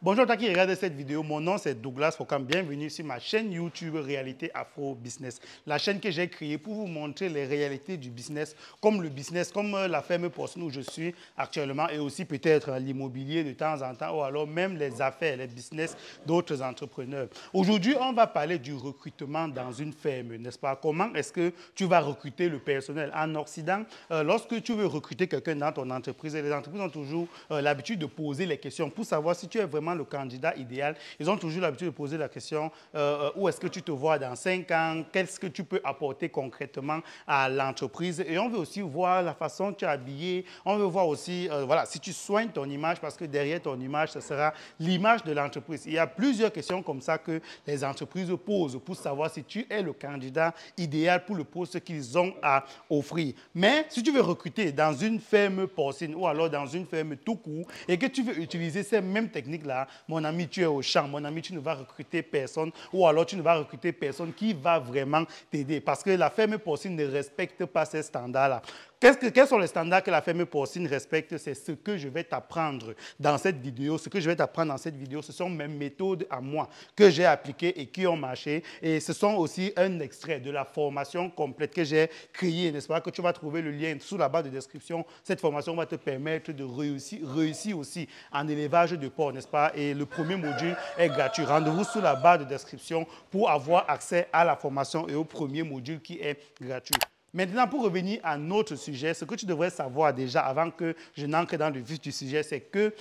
Bonjour à toi qui regarde cette vidéo, mon nom c'est Douglas Fokam, bienvenue sur ma chaîne YouTube Réalité Afro Business. La chaîne que j'ai créée pour vous montrer les réalités du business, comme la ferme porcine où je suis actuellement et aussi peut-être l'immobilier de temps en temps ou alors même les affaires, les business d'autres entrepreneurs. Aujourd'hui, on va parler du recrutement dans une ferme, n'est-ce pas? Comment est-ce que tu vas recruter le personnel? En Occident, lorsque tu veux recruter quelqu'un dans ton entreprise, les entreprises ont toujours l'habitude de poser les questions pour savoir si tu es vraiment le candidat idéal. Ils ont toujours l'habitude de poser la question où est-ce que tu te vois dans 5 ans, qu'est-ce que tu peux apporter concrètement à l'entreprise. Et on veut aussi voir la façon dont tu es habillé. On veut voir aussi voilà, si tu soignes ton image parce que derrière ton image, ce sera l'image de l'entreprise. Il y a plusieurs questions comme ça que les entreprises posent pour savoir si tu es le candidat idéal pour le poste qu'ils ont à offrir. Mais si tu veux recruter dans une ferme porcine ou alors dans une ferme tout court et que tu veux utiliser ces mêmes techniques-là, mon ami, tu es au champ, mon ami, tu ne vas recruter personne ou alors tu ne vas recruter personne qui va vraiment t'aider parce que la ferme porcine ne respecte pas ces standards-là. Quels sont les standards que la ferme porcine respecte? C'est ce que je vais t'apprendre dans cette vidéo. Ce que je vais t'apprendre dans cette vidéo, ce sont mes méthodes à moi que j'ai appliquées et qui ont marché. Et ce sont aussi un extrait de la formation complète que j'ai créée, n'est-ce pas? Que tu vas trouver le lien sous la barre de description. Cette formation va te permettre de réussir aussi en élevage de porc, n'est-ce pas? Et le premier module est gratuit. Rendez-vous sous la barre de description pour avoir accès à la formation et au premier module qui est gratuit. Maintenant, pour revenir à notre sujet, ce que tu devrais savoir déjà avant que je n'entre dans le vif du sujet, c'est que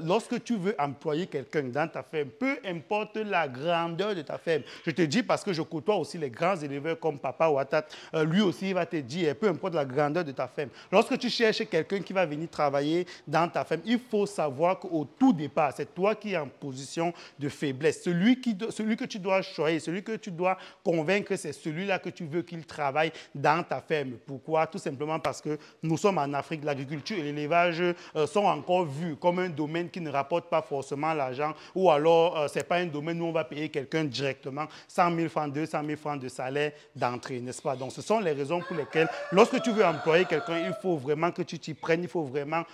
lorsque tu veux employer quelqu'un dans ta ferme, peu importe la grandeur de ta ferme, je te dis parce que je côtoie aussi les grands éleveurs comme Papa Ouattara, lui aussi il va te dire, peu importe la grandeur de ta ferme, lorsque tu cherches quelqu'un qui va venir travailler dans ta ferme, il faut savoir qu'au tout départ, c'est toi qui es en position de faiblesse. Celui que tu dois choisir, celui que tu dois convaincre, c'est celui-là que tu veux qu'il travaille dans ta ferme. Pourquoi? Tout simplement parce que nous sommes en Afrique, l'agriculture et l'élevage sont encore vus comme un domaine qui ne rapporte pas forcément l'argent ou alors ce n'est pas un domaine où on va payer quelqu'un directement 100 000 francs, 200 000 francs de salaire d'entrée, n'est-ce pas? Donc ce sont les raisons pour lesquelles lorsque tu veux employer quelqu'un, il faut vraiment que tu t'y prennes, il faut vraiment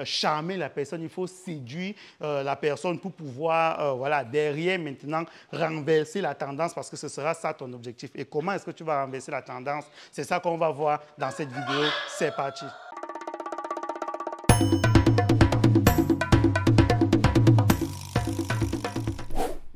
charmer la personne, il faut séduire la personne pour pouvoir voilà, derrière maintenant renverser la tendance parce que ce sera ça ton objectif. Et comment est-ce que tu vas renverser la tendance? C'est ça qu'on va voir dans cette vidéo. C'est parti.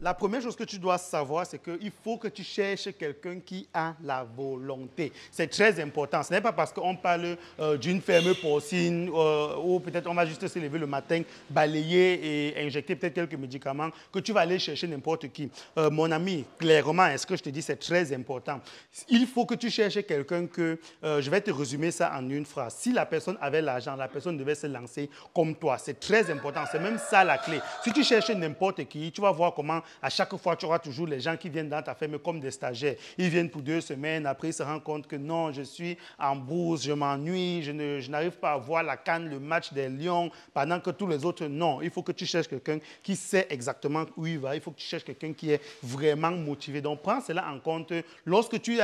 La première chose que tu dois savoir, c'est qu'il faut que tu cherches quelqu'un qui a la volonté. C'est très important. Ce n'est pas parce qu'on parle d'une ferme porcine ou peut-être on va juste se lever le matin, balayer et injecter peut-être quelques médicaments que tu vas aller chercher n'importe qui. Mon ami, clairement, est-ce que je te dis, c'est très important. Il faut que tu cherches quelqu'un que, je vais te résumer ça en une phrase. Si la personne avait l'argent, la personne devait se lancer comme toi. C'est très important. C'est même ça la clé. Si tu cherches n'importe qui, tu vas voir comment à chaque fois, tu auras toujours les gens qui viennent dans ta ferme comme des stagiaires. Ils viennent pour 2 semaines, après ils se rendent compte que non, je suis en bourse, je m'ennuie, je n'arrive pas à voir la CAN, le match des Lions, pendant que tous les autres, non. Il faut que tu cherches quelqu'un qui sait exactement où il va. Il faut que tu cherches quelqu'un qui est vraiment motivé. Donc, prends cela en compte lorsque tu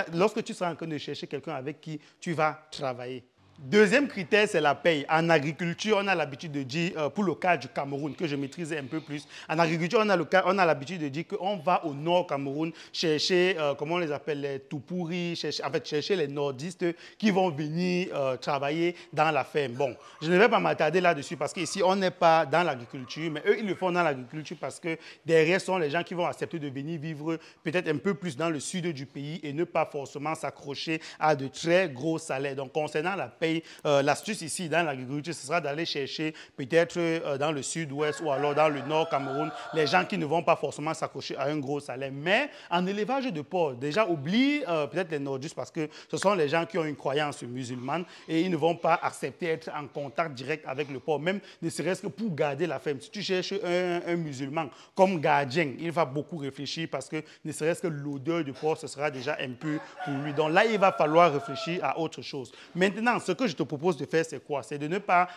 seras en train de chercher quelqu'un avec qui tu vas travailler. Deuxième critère, c'est la paye. En agriculture, on a l'habitude de dire, pour le cas du Cameroun, que je maîtrise un peu plus, en agriculture, on a l'habitude de dire qu'on va au nord Cameroun chercher, comment on les appelle, les Toupouri, chercher les nordistes qui vont venir travailler dans la ferme. Bon, je ne vais pas m'attarder là-dessus parce qu'ici, on n'est pas dans l'agriculture, mais eux, ils le font dans l'agriculture parce que derrière sont les gens qui vont accepter de venir vivre peut-être un peu plus dans le sud du pays et ne pas forcément s'accrocher à de très gros salaires. Donc, concernant la paye, l'astuce ici dans l'agriculture, ce sera d'aller chercher peut-être dans le sud-ouest ou alors dans le nord Cameroun, les gens qui ne vont pas forcément s'accrocher à un gros salaire. Mais en élevage de porc, déjà oublie peut-être les nordistes parce que ce sont les gens qui ont une croyance musulmane et ils ne vont pas accepter d'être en contact direct avec le porc, même ne serait-ce que pour garder la ferme. Si tu cherches un musulman comme gardien, il va beaucoup réfléchir parce que ne serait-ce que l'odeur du porc, ce sera déjà un peu pour lui. Donc là, il va falloir réfléchir à autre chose. Maintenant, ce que je te propose de faire, c'est quoi? C'est de ne pas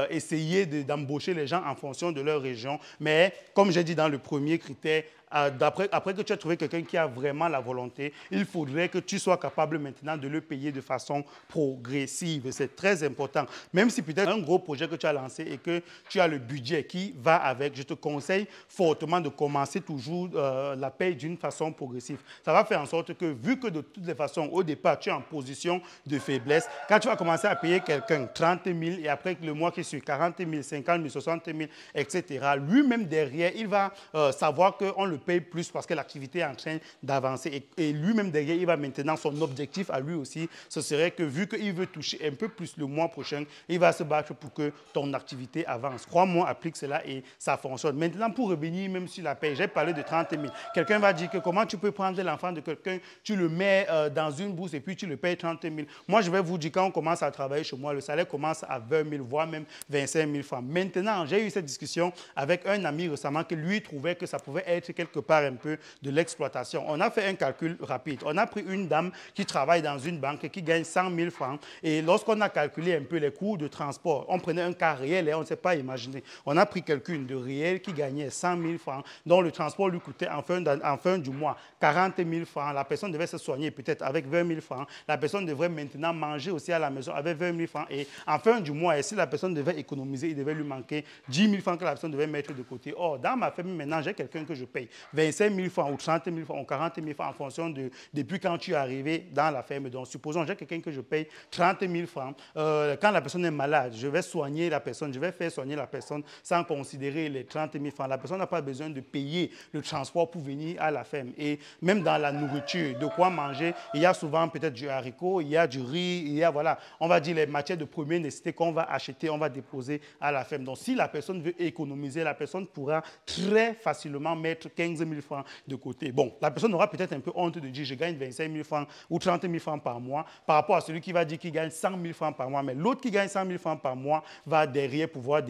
essayer d'embaucher les gens en fonction de leur région, mais comme j'ai dit dans le premier critère, après que tu as trouvé quelqu'un qui a vraiment la volonté, il faudrait que tu sois capable maintenant de le payer de façon progressive. C'est très important. Même si peut-être un gros projet que tu as lancé et que tu as le budget qui va avec, je te conseille fortement de commencer toujours la paye d'une façon progressive. Ça va faire en sorte que, vu que de toutes les façons, au départ, tu es en position de faiblesse, quand tu vas commencer à payer quelqu'un 30 000 et après le mois qui suit 40 000, 50 000, 60 000, etc., lui-même derrière, il va savoir qu'on le paye plus parce que l'activité est en train d'avancer. Et lui-même derrière, il va maintenant, son objectif à lui aussi, ce serait que vu qu'il veut toucher un peu plus le mois prochain, il va se battre pour que ton activité avance. Crois-moi, applique cela et ça fonctionne. Maintenant, pour revenir même sur la paie, j'ai parlé de 30 000. Quelqu'un va dire que comment tu peux prendre l'enfant de quelqu'un, tu le mets dans une bourse et puis tu le payes 30 000. Moi, je vais vous dire, quand on commence à travailler chez moi, le salaire commence à 20 000, voire même 25 000 francs. Maintenant, j'ai eu cette discussion avec un ami récemment qui lui trouvait que ça pouvait être quelque part un peu de l'exploitation. On a fait un calcul rapide. On a pris une dame qui travaille dans une banque et qui gagne 100 000 francs. Et lorsqu'on a calculé un peu les coûts de transport, on prenait un cas réel et on ne s'est pas imaginé. On a pris quelqu'un de réel qui gagnait 100 000 francs, dont le transport lui coûtait en fin du mois 40 000 francs. La personne devait se soigner peut-être avec 20 000 francs. La personne devrait maintenant manger aussi à la maison avec 20 000 francs. Et en fin du mois, et si la personne devait économiser, il devait lui manquer 10 000 francs que la personne devait mettre de côté. Or, dans ma famille, maintenant, j'ai quelqu'un que je paye 25 000 francs ou 30 000 francs ou 40 000 francs en fonction de depuis quand tu es arrivé dans la ferme. Donc, supposons j'ai quelqu'un que je paye 30 000 francs. Quand la personne est malade, je vais soigner la personne, je vais faire soigner la personne sans considérer les 30 000 francs. La personne n'a pas besoin de payer le transport pour venir à la ferme. Et même dans la nourriture, de quoi manger, il y a souvent peut-être du haricot, il y a du riz, il y a, voilà, on va dire les matières de première nécessité qu'on va acheter, on va déposer à la ferme. Donc, si la personne veut économiser, la personne pourra très facilement mettre 15 000 francs de côté. Bon, la personne aura peut-être un peu honte de dire je gagne 25 000 francs ou 30 000 francs par mois par rapport à celui qui va dire qu'il gagne 100 000 francs par mois. Mais l'autre qui gagne 100 000 francs par mois va derrière pouvoir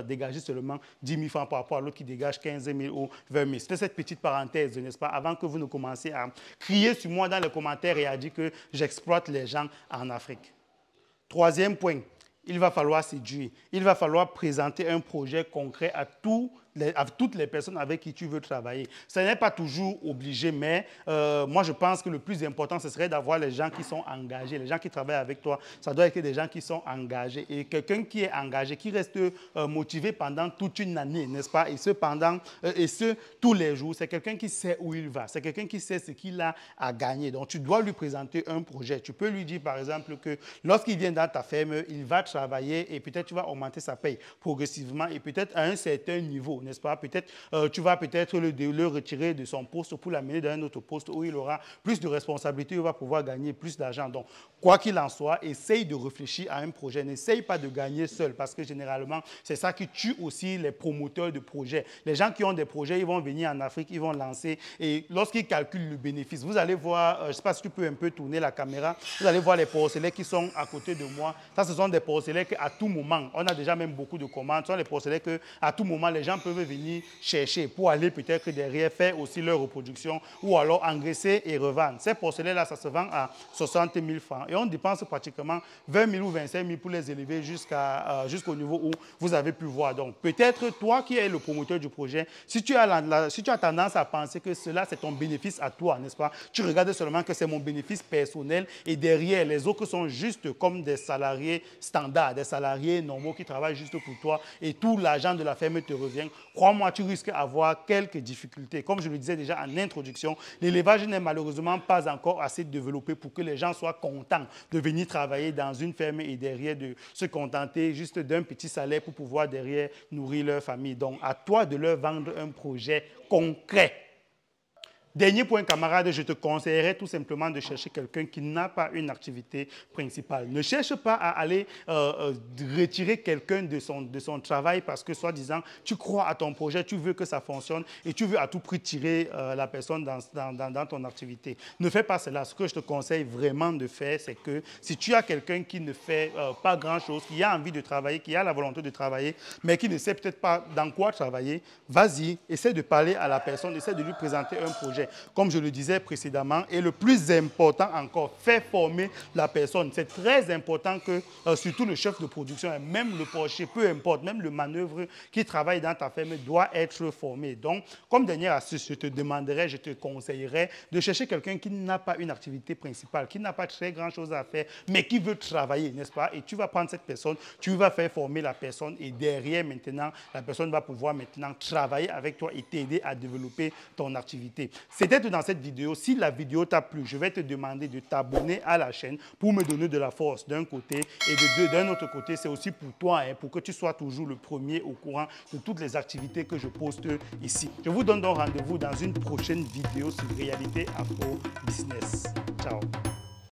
dégager seulement 10 000 francs par rapport à l'autre qui dégage 15 000 ou 20 000. C'était cette petite parenthèse, n'est-ce pas, avant que vous ne commenciez à crier sur moi dans les commentaires et à dire que j'exploite les gens en Afrique. Troisième point, il va falloir séduire. Il va falloir présenter un projet concret à toutes les personnes avec qui tu veux travailler. Ce n'est pas toujours obligé, mais moi, je pense que le plus important, ce serait d'avoir les gens qui sont engagés. Les gens qui travaillent avec toi, ça doit être des gens qui sont engagés. Et quelqu'un qui est engagé, qui reste motivé pendant toute une année, n'est-ce pas? Et ce, tous les jours, c'est quelqu'un qui sait où il va. C'est quelqu'un qui sait ce qu'il a à gagner. Donc, tu dois lui présenter un projet. Tu peux lui dire, par exemple, que lorsqu'il vient dans ta ferme, il va travailler et peut-être tu vas augmenter sa paye progressivement et peut-être à un certain niveau, n'est-ce pas? Peut-être tu vas peut-être le retirer de son poste pour l'amener dans un autre poste où il aura plus de responsabilités, il va pouvoir gagner plus d'argent. Donc, quoi qu'il en soit, essaye de réfléchir à un projet. N'essaye pas de gagner seul parce que généralement, c'est ça qui tue aussi les promoteurs de projets. Les gens qui ont des projets, ils vont venir en Afrique, ils vont lancer et lorsqu'ils calculent le bénéfice, vous allez voir, je ne sais pas si tu peux un peu tourner la caméra, vous allez voir les porcelains qui sont à côté de moi. Ça, ce sont des porcelains qu'à tout moment, on a déjà même beaucoup de commandes, ce sont les porcelains qu'à tout moment, les gens peuvent venir chercher pour aller peut-être derrière faire aussi leur reproduction ou alors engraisser et revendre. Ces porcelains-là, ça se vend à 60 000 francs et on dépense pratiquement 20 000 ou 25 000 pour les élever jusqu'au niveau où vous avez pu voir. Donc, peut-être toi qui es le promoteur du projet, si tu as tendance à penser que cela, c'est ton bénéfice à toi, n'est-ce pas? Tu regardes seulement que c'est mon bénéfice personnel et derrière, les autres sont juste comme des salariés standards, des salariés normaux qui travaillent juste pour toi et tout l'argent de la ferme te revient. Crois-moi, tu risques d'avoir quelques difficultés. Comme je le disais déjà en introduction, l'élevage n'est malheureusement pas encore assez développé pour que les gens soient contents de venir travailler dans une ferme et derrière de se contenter juste d'un petit salaire pour pouvoir derrière nourrir leur famille. Donc, à toi de leur vendre un projet concret. Dernier point, camarade, je te conseillerais tout simplement de chercher quelqu'un qui n'a pas une activité principale. Ne cherche pas à aller retirer quelqu'un de son travail parce que, soi-disant, tu crois à ton projet, tu veux que ça fonctionne et tu veux à tout prix tirer la personne dans ton activité. Ne fais pas cela. Ce que je te conseille vraiment de faire, c'est que si tu as quelqu'un qui ne fait pas grand-chose, qui a envie de travailler, qui a la volonté de travailler, mais qui ne sait peut-être pas dans quoi travailler, vas-y, essaie de parler à la personne, essaie de lui présenter un projet. projet. Comme je le disais précédemment, et le plus important encore, faire former la personne. C'est très important que surtout le chef de production, et même le portier, peu importe, même le manœuvre qui travaille dans ta ferme doit être formé. Donc, comme dernière astuce, je te demanderais, je te conseillerais de chercher quelqu'un qui n'a pas une activité principale, qui n'a pas très grand-chose à faire, mais qui veut travailler, n'est-ce pas? Et tu vas prendre cette personne, tu vas faire former la personne et derrière, maintenant, la personne va pouvoir maintenant travailler avec toi et t'aider à développer ton activité. C'était tout dans cette vidéo. Si la vidéo t'a plu, je vais te demander de t'abonner à la chaîne pour me donner de la force d'un côté et d'un autre côté, c'est aussi pour toi, hein, pour que tu sois toujours le premier au courant de toutes les activités que je poste ici. Je vous donne donc rendez-vous dans une prochaine vidéo sur Réalité Afro Business. Ciao.